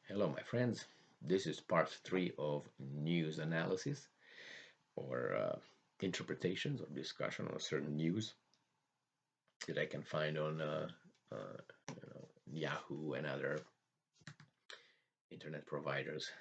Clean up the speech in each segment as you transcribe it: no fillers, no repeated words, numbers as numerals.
Hello, my friends. This is part three of news analysis or interpretations or discussion on certain news that I can find on Yahoo and other internet providers.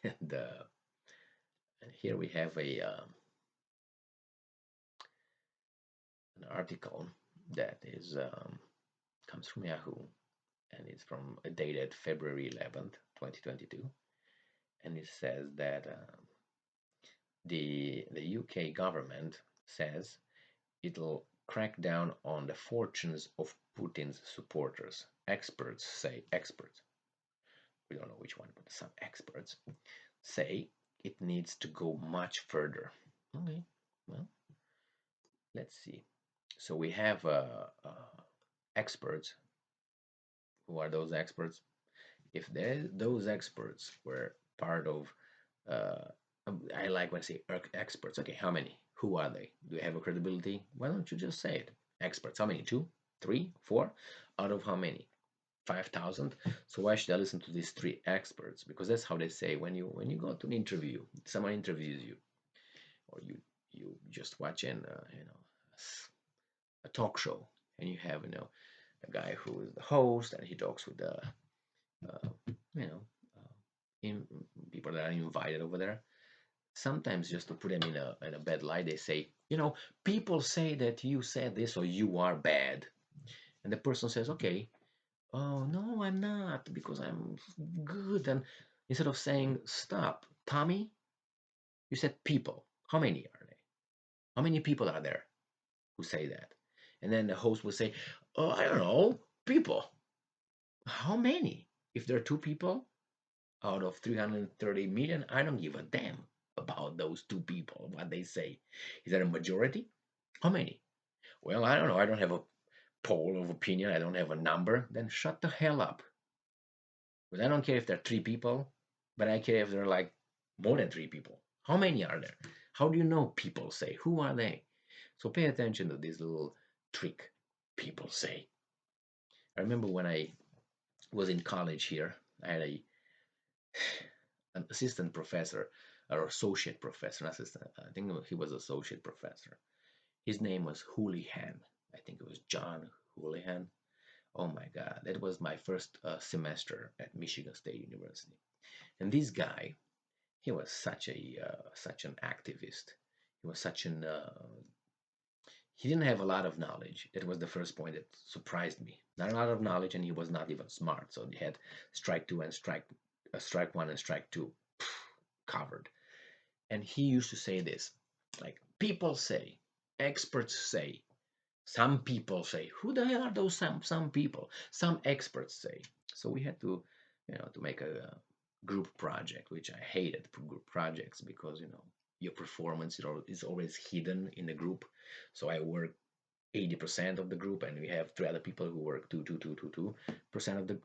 and, uh, and here we have an article that is comes from Yahoo and it's from dated February 11th, 2022, and it says that the UK government says it'll crack down on the fortunes of Putin's supporters. Experts, we don't know which one, but some experts say it needs to go much further. Okay, well, let's see. So we have experts. Who are those experts? If those experts were part of, uh, I like when I say experts. Okay, how many? Who are they? Do they have a credibility? Why don't you just say it? Experts. How many? Two, three, four? Out of how many? 5,000. So why should I listen to these three experts? Because that's how they say when you go to an interview, someone interviews you, or you just watch a talk show, and you have a guy who is the host, and he talks with the uh, you know in, people that are invited over there. Sometimes just to put them in a bad light, they say, people say that you said this or you are bad, and the person says, okay, oh no, I'm not because I'm good. And instead of saying, stop, Tommy, you said people. How many are they? How many people are there who say that? And then the host will say, oh, I don't know, people. How many? If there are two people out of 330 million, I don't give a damn about those two people, what they say. Is that a majority? How many? Well, I don't know. I don't have a poll of opinion. I don't have a number. Then shut the hell up. Because I don't care if there are three people, but I care if there are like more than three people. How many are there? How do you know people say? Who are they? So pay attention to this little trick people say. I remember when I was in college here, I had an assistant professor or associate professor, assistant. I think he was associate professor. His name was Houlihan. I think it was John Houlihan. Oh my God, that was my first semester at Michigan State University. And this guy, he was such an activist. He was such an he didn't have a lot of knowledge. That was the first point that surprised me. Not a lot of knowledge, and he was not even smart. So he had strike two and strike one and strike two covered. And he used to say this, like people say, experts say, some people say. Who the hell are those some people? Some experts say. So we had to make a group project, which I hated group projects because your performance is always hidden in the group. So I work 80% of the group, and we have three other people who work 2% of the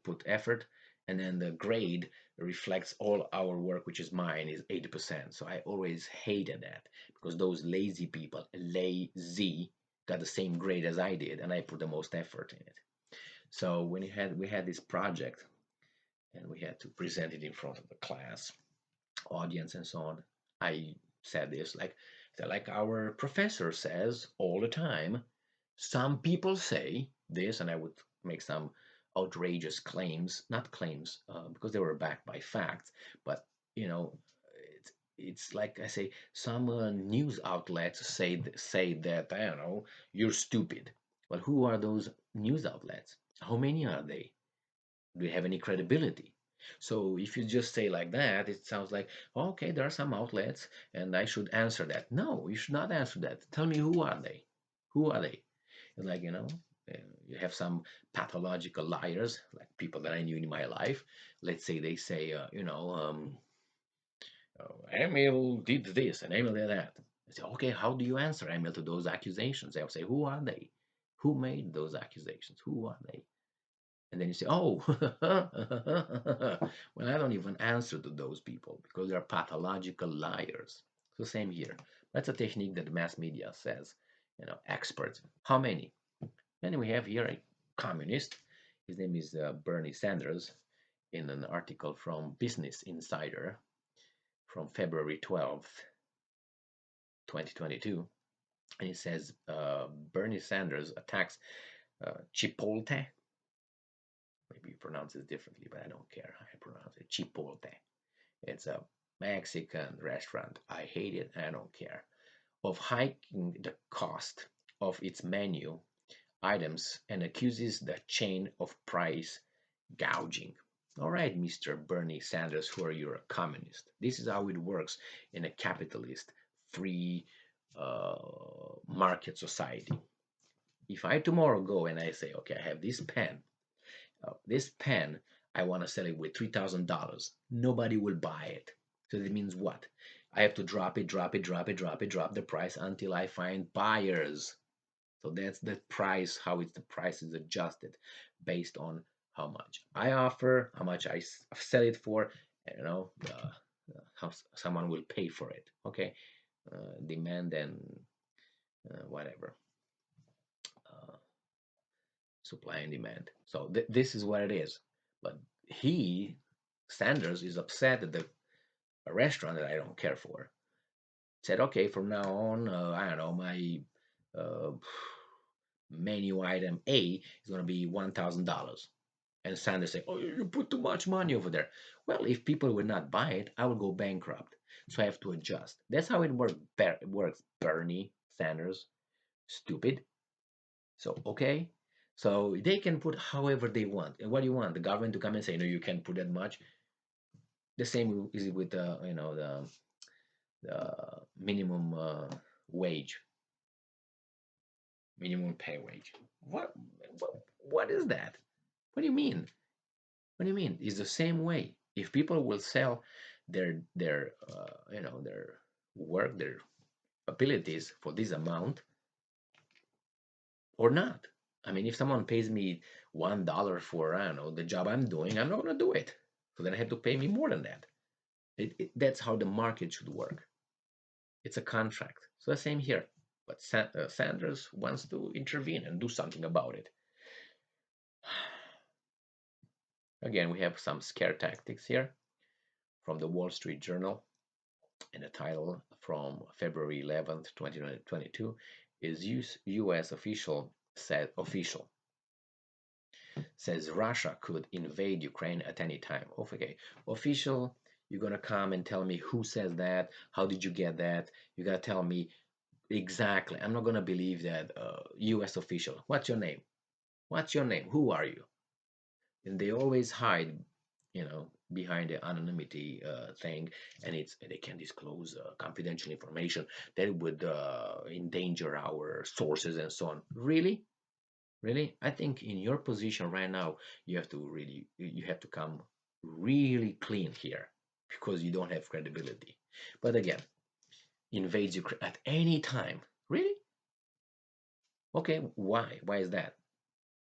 put effort, and then the grade reflects all our work, which is mine, is 80%. So I always hated that because those lazy people, lazy, got the same grade as I did, and I put the most effort in it. So when we had this project, and we had to present it in front of the class, audience, and so on, I said this like our professor says all the time. Some people say this, and I would make some outrageous claims, not claims because they were backed by facts, but you know, it's like I say, some news outlets say that I don't know, you're stupid. Well, who are those news outlets? How many are they? Do you have any credibility? So if you just say like that, it sounds like, okay, there are some outlets and I should answer that. No, you should not answer that. Tell me, who are they? Who are they? It's like, you have some pathological liars, like people that I knew in my life. Let's say they say, Emil did this and Emil did that. I say, okay, how do you answer, Emil, to those accusations? They'll say, who are they? Who made those accusations? Who are they? And then you say, oh, well, I don't even answer to those people because they're pathological liars. So same here. That's a technique that the mass media says, experts. How many? Then we have here a communist. His name is Bernie Sanders. in an article from Business Insider from February 12th, 2022. And it says Bernie Sanders attacks Chipotle. Maybe you pronounce it differently, but I don't care. I pronounce it Chipotle. It's a Mexican restaurant. I hate it. I don't care. Of hiking the cost of its menu items and accuses the chain of price gouging. All right, Mr. Bernie Sanders, who are you, a communist? This is how it works in a capitalist, free market society. If I tomorrow go and I say, okay, I have this pen, I want to sell it with $3,000. Nobody will buy it. So that means what? I have to drop the price until I find buyers. So that's the price, how the price is adjusted based on how much I offer, how much I sell it for, how someone will pay for it. Okay, demand and whatever, uh, supply and demand. So this is what it is. But Sanders, is upset that a restaurant that I don't care for said, okay, from now on, I don't know, my uh, menu item A is going to be $1,000. And Sanders say, oh, you put too much money over there. Well, if people would not buy it, I will go bankrupt. So I have to adjust. That's how it works, Bernie Sanders. Stupid. So, okay. So they can put however they want. And what do you want? The government to come and say, no, you can't put that much? The same is with the minimum wage, minimum pay wage. What what is that? What do you mean? What do you mean? It's the same way. If people will sell their work, their abilities for this amount or not. I mean, if someone pays me $1 for, I don't know, the job I'm doing, I'm not gonna do it. So then I have to pay me more than that. That's how the market should work. It's a contract. So the same here. But Sanders wants to intervene and do something about it. Again, we have some scare tactics here from the Wall Street Journal. And the title from February 11th, 2022 is U.S. official says Russia could invade Ukraine at any time. Okay, official, you're gonna come and tell me who says that? How did you get that? You gotta tell me exactly. I'm not gonna believe that U.S. official. What's your name? What's your name? Who are you? And they always hide, behind the anonymity thing, and they can disclose confidential information that would endanger our sources and so on. Really, really, I think in your position right now, you have to come really clean here because you don't have credibility. But again, invades Ukraine at any time. Really? Okay, why? Why is that?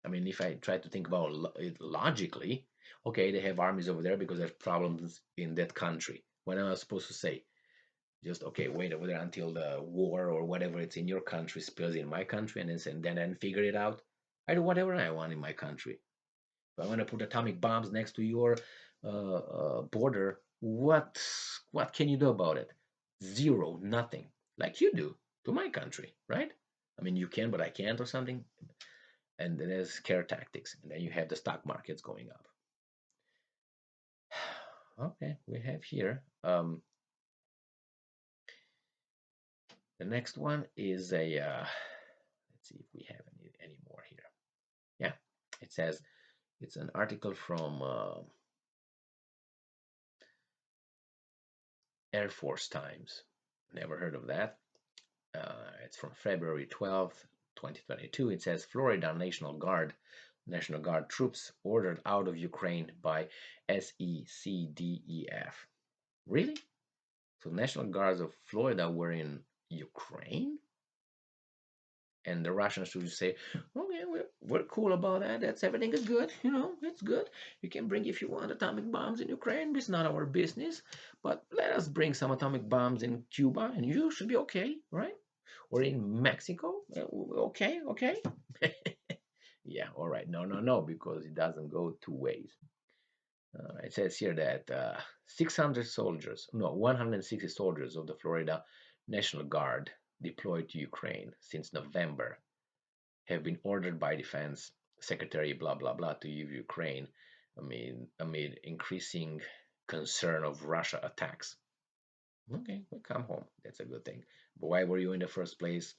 I mean, if I try to think about it logically, okay, they have armies over there because there's problems in that country. What am I supposed to say? Just okay, wait over there until the war or whatever it's in your country spills in my country, and then figure it out. I do whatever I want in my country. If I want to put atomic bombs next to your border, what can you do about it? Zero, nothing. Like you do to my country, right? I mean, you can, but I can't, or something. And then there's scare tactics, and then you have the stock markets going up. Okay, we have here the next one is a let's see if we have any more here. Yeah, it says it's an article from Air Force Times. Never heard of that. It's from February 12th, 2022. It says Florida National Guard troops ordered out of Ukraine by SECDEF. Really? So National Guards of Florida were in Ukraine? And the Russians should say, okay, we're cool about that. That's everything is good. It's good. You can bring if you want atomic bombs in Ukraine. It's not our business. But let us bring some atomic bombs in Cuba, and you should be okay, right? Or in Mexico. Okay, okay. Yeah, all right. No, because it doesn't go two ways. It says here that 600 soldiers, no, 160 soldiers of the Florida National Guard deployed to Ukraine since November have been ordered by Defense Secretary blah blah blah to leave Ukraine amid increasing concern of Russia attacks. Okay, well, come home. That's a good thing. But why were you in the first place?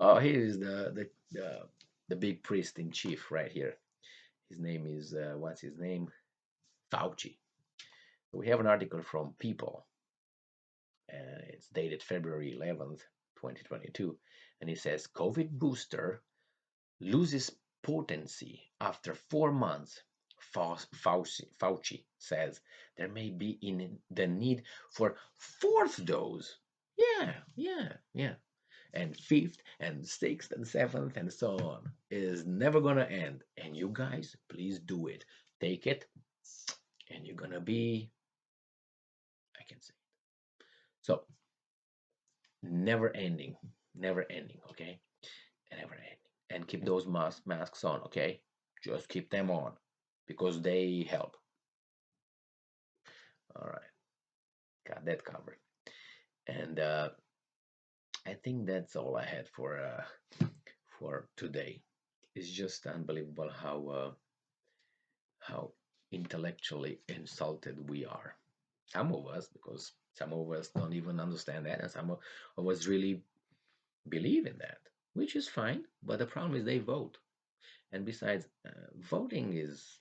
Oh, here is the big priest in chief right here. His name is what's his name? Fauci. We have an article from People, and it's dated February 11th, 2022, and it says COVID booster loses potency after 4 months. Fauci says there may be in the need for fourth dose. Yeah. And fifth and sixth and seventh and so on is never gonna end. And you guys, please do it. Take it, and you're gonna be, I can say it. So never ending, okay? Never ending. And keep those masks on, okay? Just keep them on because they help. All right, got that covered. And I think that's all I had for today. It's just unbelievable how intellectually insulted we are. Some of us, because some of us don't even understand that, and some of us really believe in that, which is fine. But the problem is they vote, and besides, voting is.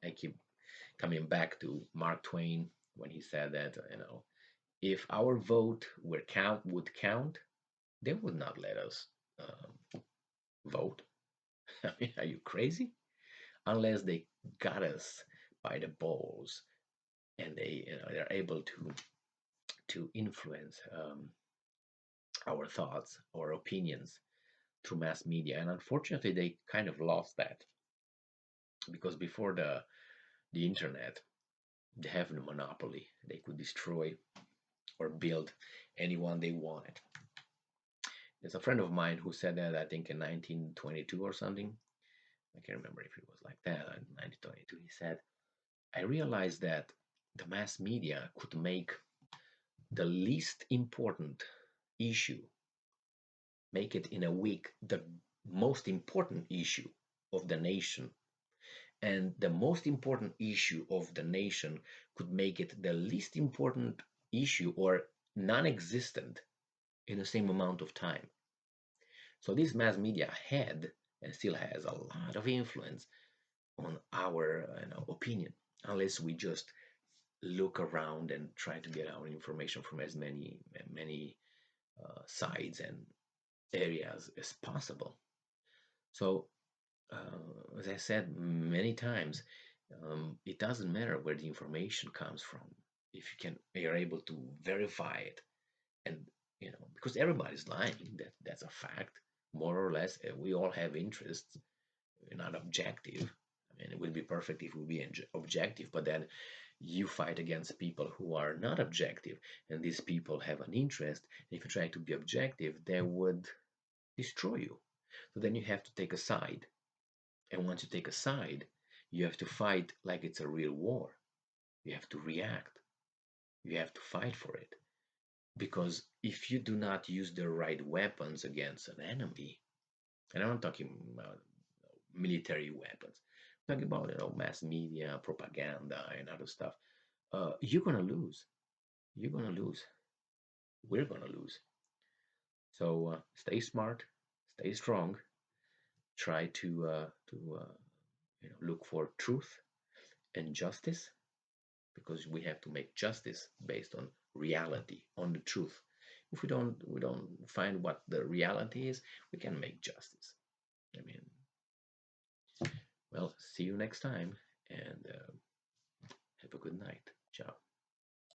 I keep coming back to Mark Twain when he said that if our vote would count, they would not let us vote. I mean, are you crazy? Unless they got us by the balls and they're able to influence our thoughts or opinions through mass media. And unfortunately, they kind of lost that because before the internet, they have the monopoly. They could destroy or build anyone they wanted. There's a friend of mine who said that, I think in 1922 or something. I can't remember if it was like that, in 1922. He said, I realized that the mass media could make the least important issue, make it in a week the most important issue of the nation. And the most important issue of the nation could make it the least important issue or non existent in the same amount of time. So this mass media had and still has a lot of influence on our opinion, unless we just look around and try to get our information from as many sides and areas as possible. So, as I said many times, it doesn't matter where the information comes from if you're able to verify it, and because everybody's lying, that's a fact, more or less. We all have interests. We're not objective. I mean, it would be perfect if we be objective, but then you fight against people who are not objective, and these people have an interest. If you try to be objective, they would destroy you. So then you have to take a side, and once you take a side, you have to fight like it's a real war. You have to react. You have to fight for it. Because if you do not use the right weapons against an enemy, and I'm not talking about military weapons, I'm talking about mass media, propaganda, and other stuff, you're gonna lose. You're gonna lose. We're gonna lose. So stay smart, stay strong. Try to look for truth and justice, because we have to make justice based on reality, on the truth. If we don't find what the reality is, we can make justice. I mean, well, see you next time, and have a good night. Ciao.